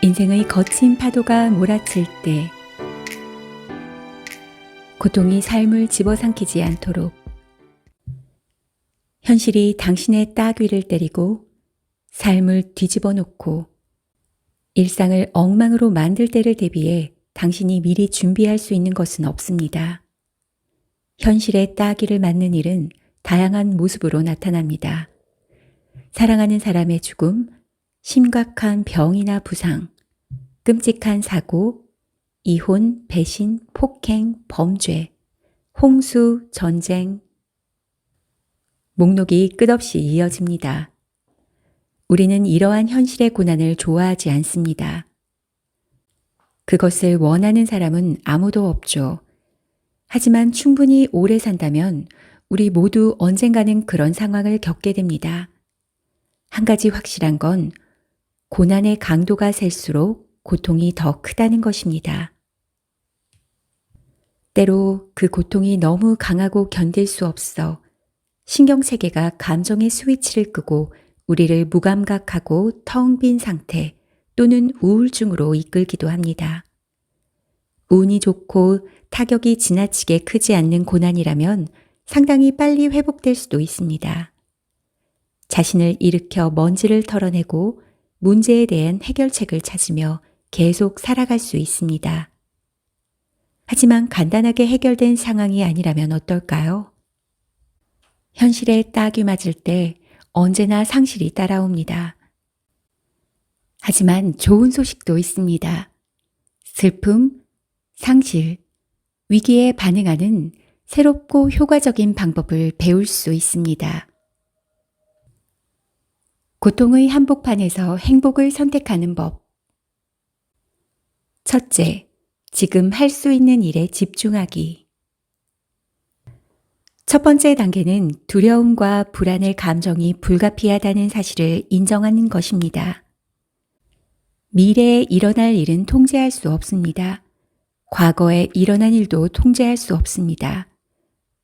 인생의 거친 파도가 몰아칠 때 고통이 삶을 집어삼키지 않도록 현실이 당신의 따귀를 때리고 삶을 뒤집어 놓고 일상을 엉망으로 만들 때를 대비해 당신이 미리 준비할 수 있는 것은 없습니다. 현실의 따귀를 맞는 일은 다양한 모습으로 나타납니다. 사랑하는 사람의 죽음, 심각한 병이나 부상, 끔찍한 사고, 이혼, 배신, 폭행, 범죄, 홍수, 전쟁, 목록이 끝없이 이어집니다. 우리는 이러한 현실의 고난을 좋아하지 않습니다. 그것을 원하는 사람은 아무도 없죠. 하지만 충분히 오래 산다면 우리 모두 언젠가는 그런 상황을 겪게 됩니다. 한 가지 확실한 건 고난의 강도가 셀수록 고통이 더 크다는 것입니다. 때로 그 고통이 너무 강하고 견딜 수 없어 신경세계가 감정의 스위치를 끄고 우리를 무감각하고 텅 빈 상태 또는 우울증으로 이끌기도 합니다. 운이 좋고 타격이 지나치게 크지 않는 고난이라면 상당히 빨리 회복될 수도 있습니다. 자신을 일으켜 먼지를 털어내고 문제에 대한 해결책을 찾으며 계속 살아갈 수 있습니다. 하지만 간단하게 해결된 상황이 아니라면 어떨까요? 현실에 따귀 맞을 때 언제나 상실이 따라옵니다. 하지만 좋은 소식도 있습니다. 슬픔, 상실, 위기에 반응하는 새롭고 효과적인 방법을 배울 수 있습니다. 고통의 한복판에서 행복을 선택하는 법. 첫째, 지금 할 수 있는 일에 집중하기. 첫 번째 단계는 두려움과 불안의 감정이 불가피하다는 사실을 인정하는 것입니다. 미래에 일어날 일은 통제할 수 없습니다. 과거에 일어난 일도 통제할 수 없습니다.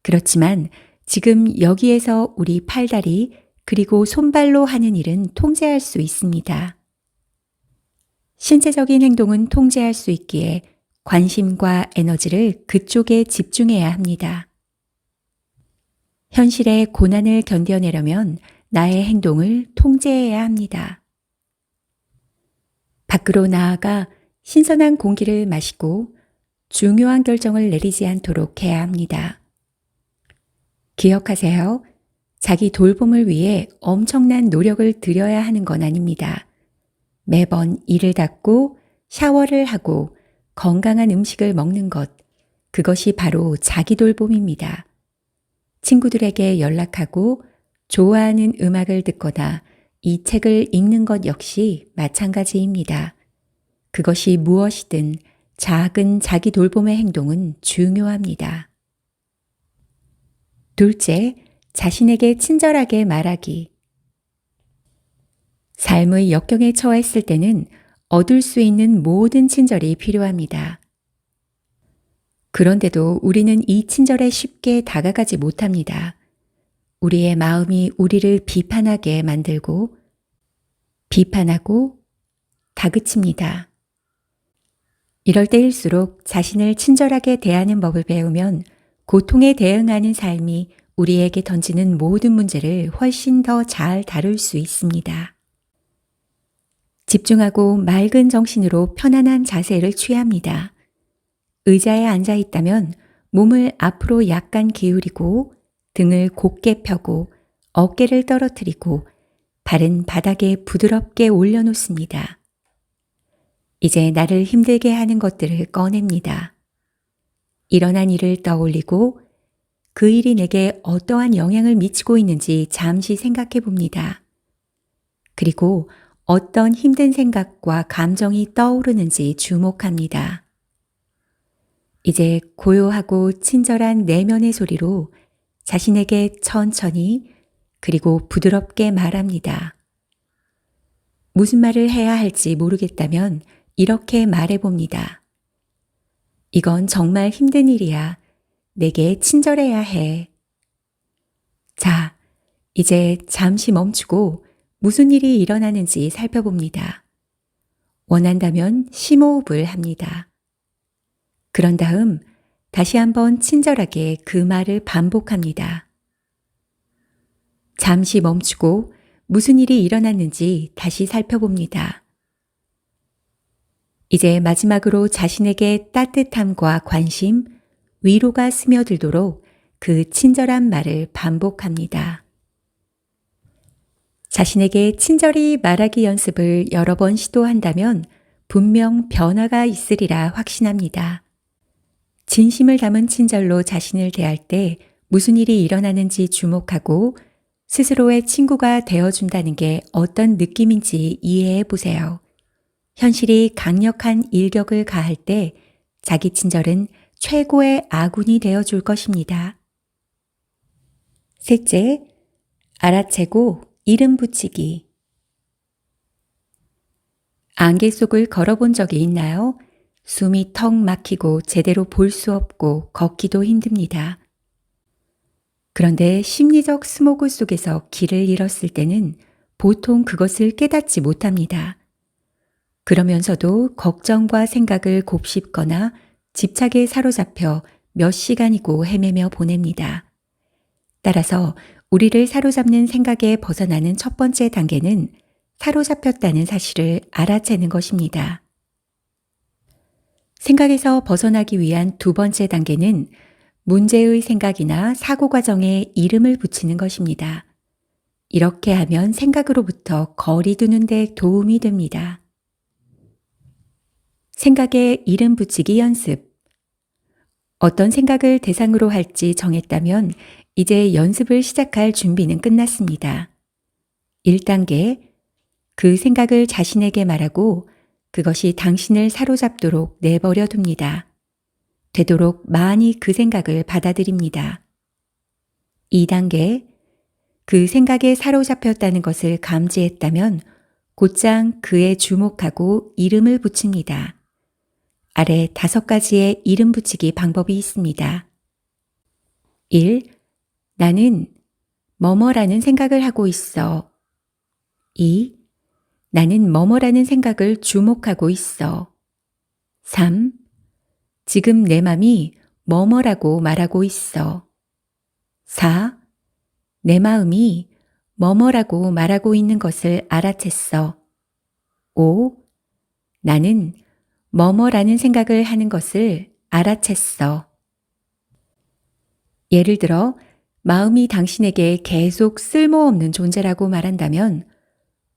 그렇지만 지금 여기에서 우리 팔다리 그리고 손발로 하는 일은 통제할 수 있습니다. 신체적인 행동은 통제할 수 있기에 관심과 에너지를 그쪽에 집중해야 합니다. 현실의 고난을 견뎌내려면 나의 행동을 통제해야 합니다. 밖으로 나아가 신선한 공기를 마시고 중요한 결정을 내리지 않도록 해야 합니다. 기억하세요. 자기 돌봄을 위해 엄청난 노력을 들여야 하는 건 아닙니다. 매번 이를 닦고 샤워를 하고 건강한 음식을 먹는 것, 그것이 바로 자기 돌봄입니다. 친구들에게 연락하고 좋아하는 음악을 듣거나 이 책을 읽는 것 역시 마찬가지입니다. 그것이 무엇이든 작은 자기 돌봄의 행동은 중요합니다. 둘째, 자신에게 친절하게 말하기. 삶의 역경에 처했을 때는 얻을 수 있는 모든 친절이 필요합니다. 그런데도 우리는 이 친절에 쉽게 다가가지 못합니다. 우리의 마음이 우리를 비판하게 만들고 비판하고 다그칩니다. 이럴 때일수록 자신을 친절하게 대하는 법을 배우면 고통에 대응하는 삶이 우리에게 던지는 모든 문제를 훨씬 더 잘 다룰 수 있습니다. 집중하고 맑은 정신으로 편안한 자세를 취합니다. 의자에 앉아 있다면 몸을 앞으로 약간 기울이고 등을 곧게 펴고 어깨를 떨어뜨리고 발은 바닥에 부드럽게 올려놓습니다. 이제 나를 힘들게 하는 것들을 꺼냅니다. 일어난 일을 떠올리고 그 일이 내게 어떠한 영향을 미치고 있는지 잠시 생각해 봅니다. 그리고 어떤 힘든 생각과 감정이 떠오르는지 주목합니다. 이제 고요하고 친절한 내면의 소리로 자신에게 천천히 그리고 부드럽게 말합니다. 무슨 말을 해야 할지 모르겠다면 이렇게 말해봅니다. 이건 정말 힘든 일이야. 내게 친절해야 해. 자, 이제 잠시 멈추고 무슨 일이 일어나는지 살펴봅니다. 원한다면 심호흡을 합니다. 그런 다음 다시 한번 친절하게 그 말을 반복합니다. 잠시 멈추고 무슨 일이 일어났는지 다시 살펴봅니다. 이제 마지막으로 자신에게 따뜻함과 관심, 위로가 스며들도록 그 친절한 말을 반복합니다. 자신에게 친절히 말하기 연습을 여러 번 시도한다면 분명 변화가 있으리라 확신합니다. 진심을 담은 친절로 자신을 대할 때 무슨 일이 일어나는지 주목하고 스스로의 친구가 되어준다는 게 어떤 느낌인지 이해해 보세요. 현실이 강력한 일격을 가할 때 자기 친절은 최고의 아군이 되어줄 것입니다. 셋째, 알아채고 이름 붙이기. 안개 속을 걸어본 적이 있나요? 숨이 턱 막히고 제대로 볼 수 없고 걷기도 힘듭니다. 그런데 심리적 스모그 속에서 길을 잃었을 때는 보통 그것을 깨닫지 못합니다. 그러면서도 걱정과 생각을 곱씹거나 집착에 사로잡혀 몇 시간이고 헤매며 보냅니다. 따라서 우리를 사로잡는 생각에 벗어나는 첫 번째 단계는 사로잡혔다는 사실을 알아채는 것입니다. 생각에서 벗어나기 위한 두 번째 단계는 문제의 생각이나 사고 과정에 이름을 붙이는 것입니다. 이렇게 하면 생각으로부터 거리 두는 데 도움이 됩니다. 생각에 이름 붙이기 연습. 어떤 생각을 대상으로 할지 정했다면 이제 연습을 시작할 준비는 끝났습니다. 1단계, 그 생각을 자신에게 말하고 그것이 당신을 사로잡도록 내버려 둡니다. 되도록 많이 그 생각을 받아들입니다. 2단계, 그 생각에 사로잡혔다는 것을 감지했다면 곧장 그에 주목하고 이름을 붙입니다. 아래 5가지의 이름 붙이기 방법이 있습니다. 1. 나는 뭐뭐라는 생각을 하고 있어. 2. 나는 뭐뭐라는 생각을 주목하고 있어. 3. 지금 내 맘이 뭐뭐라고 말하고 있어. 4. 내 마음이 뭐뭐라고 말하고 있는 것을 알아챘어. 5. 나는 뭐뭐라는 생각을 하는 것을 알아챘어. 예를 들어 마음이 당신에게 계속 쓸모없는 존재라고 말한다면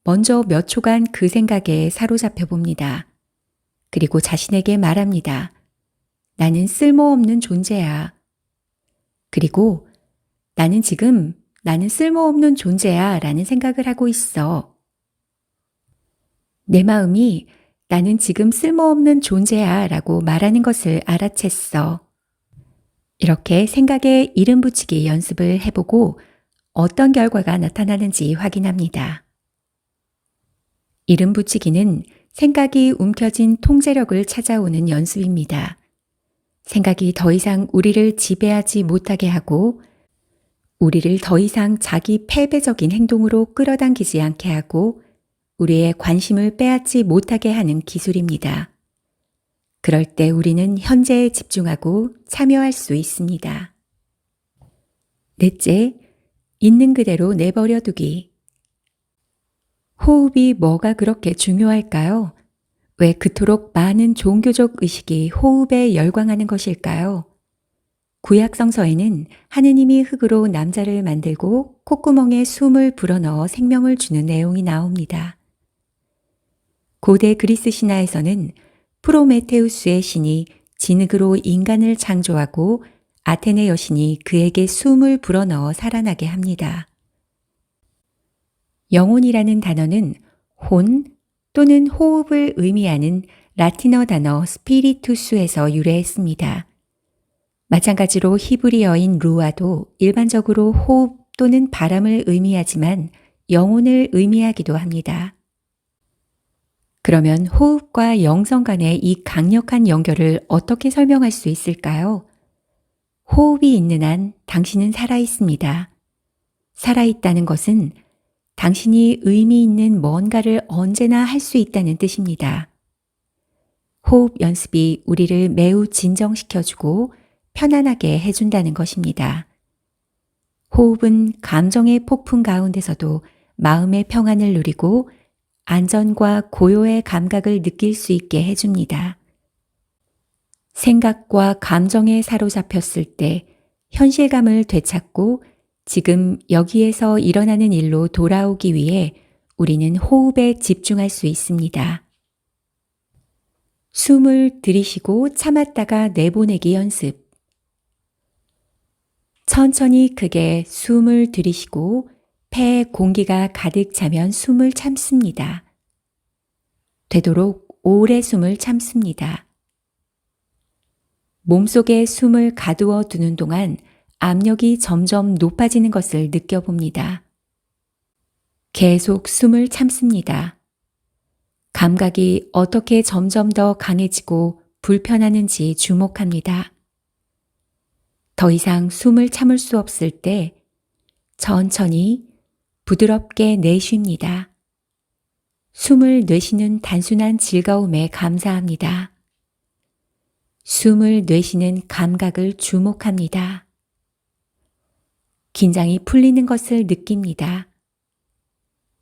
먼저 몇 초간 그 생각에 사로잡혀 봅니다. 그리고 자신에게 말합니다. 나는 쓸모없는 존재야. 그리고 나는 지금 나는 쓸모없는 존재야 라는 생각을 하고 있어. 내 마음이 나는 지금 쓸모없는 존재야 라고 말하는 것을 알아챘어. 이렇게 생각에 이름 붙이기 연습을 해보고 어떤 결과가 나타나는지 확인합니다. 이름 붙이기는 생각이 움켜진 통제력을 찾아오는 연습입니다. 생각이 더 이상 우리를 지배하지 못하게 하고 우리를 더 이상 자기 패배적인 행동으로 끌어당기지 않게 하고 우리의 관심을 빼앗지 못하게 하는 기술입니다. 그럴 때 우리는 현재에 집중하고 참여할 수 있습니다. 넷째, 있는 그대로 내버려 두기. 호흡이 뭐가 그렇게 중요할까요? 왜 그토록 많은 종교적 의식이 호흡에 열광하는 것일까요? 구약 성서에는 하느님이 흙으로 남자를 만들고 콧구멍에 숨을 불어넣어 생명을 주는 내용이 나옵니다. 고대 그리스 신화에서는 프로메테우스의 신이 진흙으로 인간을 창조하고 아테네 여신이 그에게 숨을 불어넣어 살아나게 합니다. 영혼이라는 단어는 혼 또는 호흡을 의미하는 라틴어 단어 스피리투스에서 유래했습니다. 마찬가지로 히브리어인 루아도 일반적으로 호흡 또는 바람을 의미하지만 영혼을 의미하기도 합니다. 그러면 호흡과 영성 간의 이 강력한 연결을 어떻게 설명할 수 있을까요? 호흡이 있는 한 당신은 살아있습니다. 살아있다는 것은 당신이 의미 있는 뭔가를 언제나 할 수 있다는 뜻입니다. 호흡 연습이 우리를 매우 진정시켜주고 편안하게 해준다는 것입니다. 호흡은 감정의 폭풍 가운데서도 마음의 평안을 누리고 안전과 고요의 감각을 느낄 수 있게 해줍니다. 생각과 감정에 사로잡혔을 때 현실감을 되찾고 지금 여기에서 일어나는 일로 돌아오기 위해 우리는 호흡에 집중할 수 있습니다. 숨을 들이쉬고 참았다가 내보내기 연습. 천천히 크게 숨을 들이쉬고 폐에 공기가 가득 차면 숨을 참습니다. 되도록 오래 숨을 참습니다. 몸속에 숨을 가두어 두는 동안 압력이 점점 높아지는 것을 느껴봅니다. 계속 숨을 참습니다. 감각이 어떻게 점점 더 강해지고 불편하는지 주목합니다. 더 이상 숨을 참을 수 없을 때 천천히 부드럽게 내쉽니다. 숨을 내쉬는 단순한 즐거움에 감사합니다. 숨을 내쉬는 감각을 주목합니다. 긴장이 풀리는 것을 느낍니다.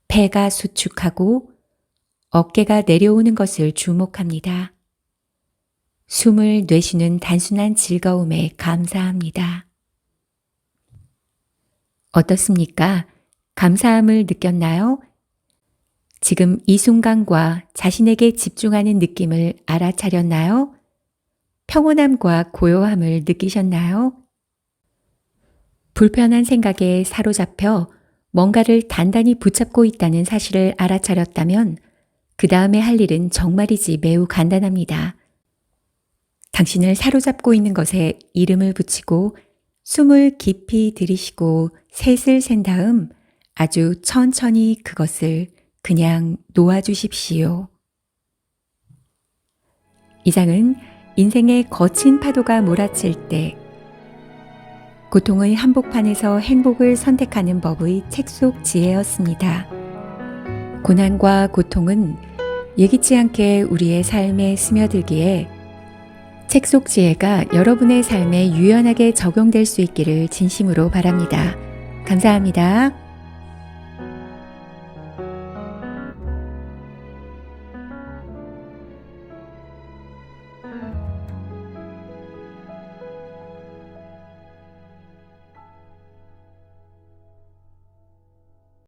배가 수축하고 어깨가 내려오는 것을 주목합니다. 숨을 내쉬는 단순한 즐거움에 감사합니다. 어떻습니까? 감사함을 느꼈나요? 지금 이 순간과 자신에게 집중하는 느낌을 알아차렸나요? 평온함과 고요함을 느끼셨나요? 불편한 생각에 사로잡혀 뭔가를 단단히 붙잡고 있다는 사실을 알아차렸다면 그 다음에 할 일은 정말이지 매우 간단합니다. 당신을 사로잡고 있는 것에 이름을 붙이고 숨을 깊이 들이쉬고 셋을 센 다음 아주 천천히 그것을 그냥 놓아주십시오. 이상은 인생의 거친 파도가 몰아칠 때 고통의 한복판에서 행복을 선택하는 법의 책 속 지혜였습니다. 고난과 고통은 예기치 않게 우리의 삶에 스며들기에 책 속 지혜가 여러분의 삶에 유연하게 적용될 수 있기를 진심으로 바랍니다. 감사합니다.